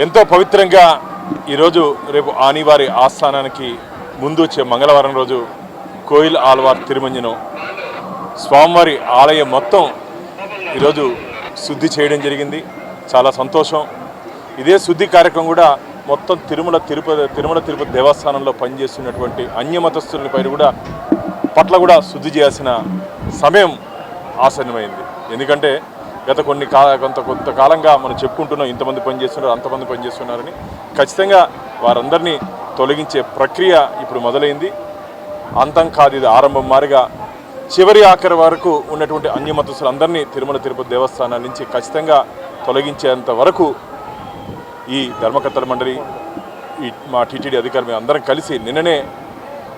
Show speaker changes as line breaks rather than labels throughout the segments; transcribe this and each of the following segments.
ఎంతో పవిత్రంగా ఈరోజు రేపు ఆనివారి ఆస్థానానికి ముందు వచ్చే మంగళవారం రోజు కోయిల్ ఆల్వార్ తిరుమంజనం స్వామివారి ఆలయం మొత్తం ఈరోజు శుద్ధి చేయడం జరిగింది. చాలా సంతోషం. ఇదే శుద్ధి కార్యక్రమం కూడా మొత్తం తిరుమల తిరుపతి దేవస్థానంలో పనిచేస్తున్నటువంటి అన్యమతస్థుల పట్ల కూడా శుద్ధి చేయాల్సిన సమయం ఆసన్నమైంది. ఎందుకంటే కొంతకాలంగా మనం చెప్పుకుంటున్నాం, ఇంతమంది పనిచేస్తున్నారు, అంతమంది పనిచేస్తున్నారని. ఖచ్చితంగా వారందరినీ తొలగించే ప్రక్రియ ఇప్పుడు మొదలైంది. అంతం కాదు, ఇది ఆరంభం. మారిగా చివరి ఆఖరి వరకు ఉన్నటువంటి అన్యమతస్థులందరినీ తిరుపతి దేవస్థానాల నుంచి ఖచ్చితంగా తొలగించేంత వరకు ఈ ధర్మకర్తల మండలి, మా టీటీడీ అధికారులు మేము అందరం కలిసి నిన్ననే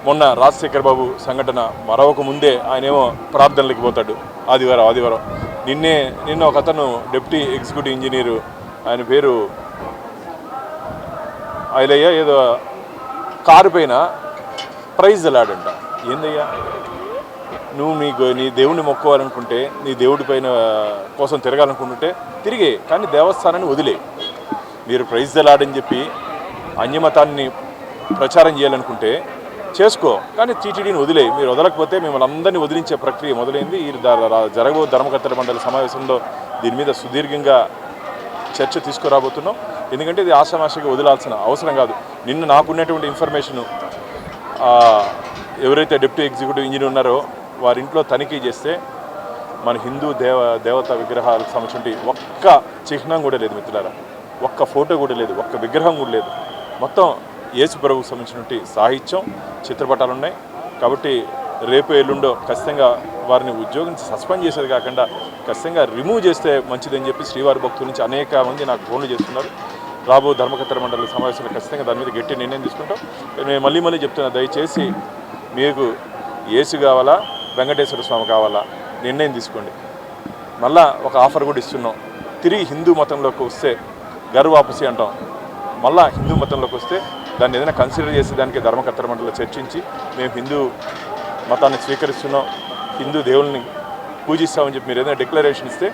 మొన్న రాజశేఖర్ బాబు సంఘటన మరొక ముందే ఆయనేమో ప్రార్థనలకు పోతాడు ఆదివారం. నిన్న ఒక అతను డిప్యూటీ ఎగ్జిక్యూటివ్ ఇంజనీరు, ఆయన పేరు ఐలయ్య, ఏదో కారు పైన ప్రైజ్ అలాడంట. ఏందయ్యా, నువ్వు నీ దేవుడిని మొక్కోవాలనుకుంటే, నీ దేవుడి పైన కోసం తిరగాలనుకుంటుంటే తిరిగే, కానీ దేవస్థానాన్ని వదిలే. మీరు ప్రైజ్ అలాడని చెప్పి అన్యమతాన్ని ప్రచారం చేయాలనుకుంటే చేసుకో, కానీ టీటీడీని వదిలే. మీరు వదలకపోతే మిమ్మల్ని అందరినీ వదిలించే ప్రక్రియ మొదలైంది. ఈ జరగబో ధర్మకర్తల మండలి సమావేశంలో దీని మీద సుదీర్ఘంగా చర్చ తీసుకురాబోతున్నాం. ఎందుకంటే ఇది ఆషామాషిగా వదిలాల్సిన అవసరం కాదు. నిన్న నాకున్నటువంటి ఇన్ఫర్మేషను, ఎవరైతే డిప్యూటీ ఎగ్జిక్యూటివ్ ఇంజనీర్ ఉన్నారో వారి ఇంట్లో తనిఖీ చేస్తే మన హిందూ దేవతా విగ్రహాలకు సంబంధించి ఒక్క చిహ్నం కూడా లేదు మిత్రులారా, ఒక్క ఫోటో కూడా లేదు, ఒక్క విగ్రహం కూడా లేదు. మొత్తం యేసు ప్రభువుకు సంబంధించినటువంటి సాహిత్యం, చిత్రపటాలు ఉన్నాయి. కాబట్టి రేపు ఎల్లుండో ఖచ్చితంగా వారిని ఉద్యోగం నుంచి సస్పెండ్ చేసేది కాకుండా ఖచ్చితంగా రిమూవ్ చేస్తే మంచిదని చెప్పి శ్రీవారి భక్తుల నుంచి అనేక మంది నాకు ఫోన్లు చేస్తున్నారు. రాబో ధర్మకర్తల మండలి సమావేశంలో ఖచ్చితంగా దాని మీద గట్టి నిర్ణయం తీసుకుంటాం. నేను మళ్ళీ చెప్తున్నా, దయచేసి మీకు యేసు కావాలా, వెంకటేశ్వర స్వామి కావాలా, నిర్ణయం తీసుకోండి. మళ్ళా ఒక ఆఫర్ కూడా ఇస్తున్నాం. తిరిగి హిందూ మతంలోకి వస్తే గర్వాపసి అంటాం. మళ్ళా హిందూ మతంలోకి వస్తే దాన్ని ఏదైనా కన్సిడర్ చేసి దానికి ధర్మకర్తల మండలిలో చర్చించి మేము హిందూ మతాన్ని స్వీకరిస్తున్నాం, హిందూ దేవుల్ని పూజిస్తామని చెప్పి మీరు ఏదైనా డిక్లరేషన్ ఇస్తే